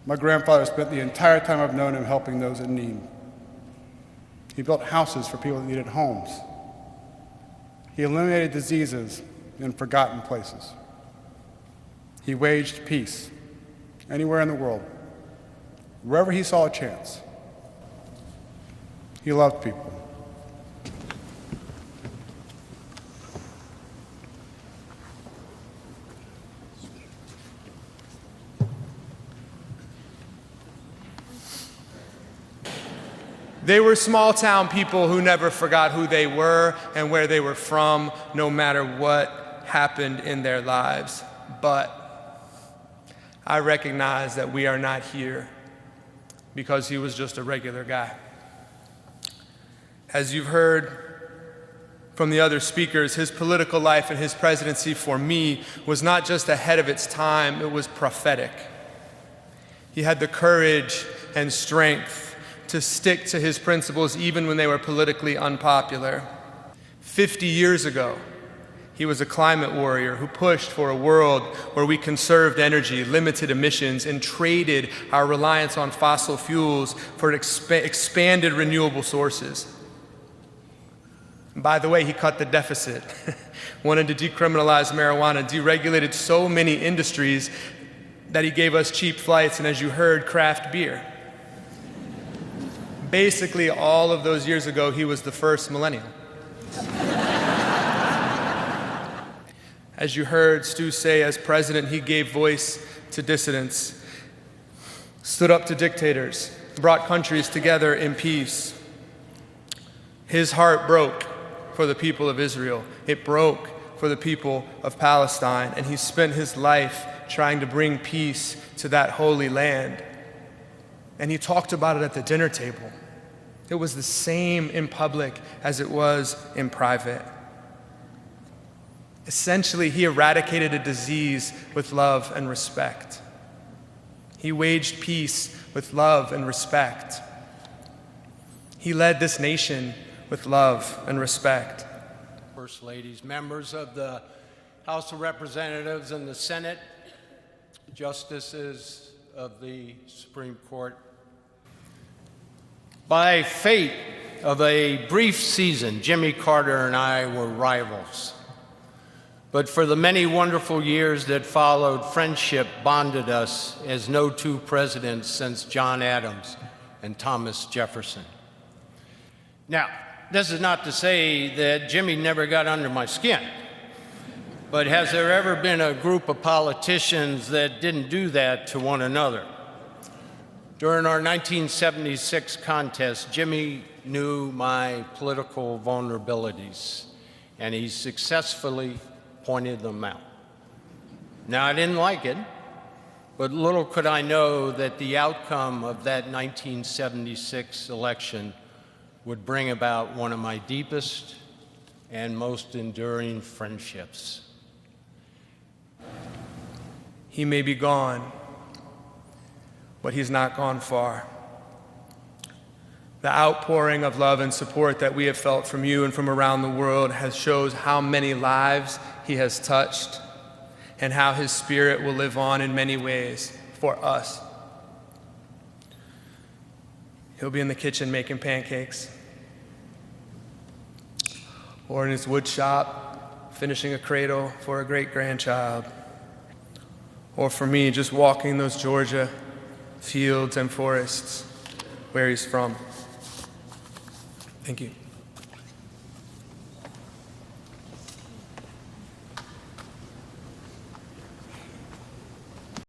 My grandfather spent the entire time I've known him helping those in need. He built houses for people that needed homes. He eliminated diseases in forgotten places. He waged peace anywhere in the world, wherever he saw a chance. He loved people. They were small-town people who never forgot who they were and where they were from, no matter what happened in their lives. But I recognize that we are not here because he was just a regular guy. As you've heard from the other speakers, his political life and his presidency for me was not just ahead of its time, it was prophetic. He had the courage and strength to stick to his principles even when they were politically unpopular. 50 years ago, he was a climate warrior who pushed for a world where we conserved energy, limited emissions, and traded our reliance on fossil fuels for expanded renewable sources. And by the way, he cut the deficit, wanted to decriminalize marijuana, deregulated so many industries that he gave us cheap flights and, as you heard, craft beer. Basically, all of those years ago, he was the first millennial. As you heard Stu say, as president, he gave voice to dissidents, stood up to dictators, brought countries together in peace. His heart broke for the people of Israel. It broke for the people of Palestine, and he spent his life trying to bring peace to that holy land. And he talked about it at the dinner table. It was the same in public as it was in private. Essentially, he eradicated a disease with love and respect. He waged peace with love and respect. He led this nation with love and respect. First ladies, members of the House of Representatives and the Senate, justices of the Supreme Court. By fate of a brief season, Jimmy Carter and I were rivals. But for the many wonderful years that followed, friendship bonded us as no two presidents since John Adams and Thomas Jefferson. Now, this is not to say that Jimmy never got under my skin, but has there ever been a group of politicians that didn't do that to one another? During our 1976 contest, Jimmy knew my political vulnerabilities, and he successfully pointed them out. Now, I didn't like it, but little could I know that the outcome of that 1976 election would bring about one of my deepest and most enduring friendships. He may be gone, but he's not gone far. The outpouring of love and support that we have felt from you and from around the world shows how many lives he has touched and how his spirit will live on in many ways for us. He'll be in the kitchen making pancakes, or in his wood shop finishing a cradle for a great-grandchild, or for me just walking those Georgia fields and forests where he's from. Thank you.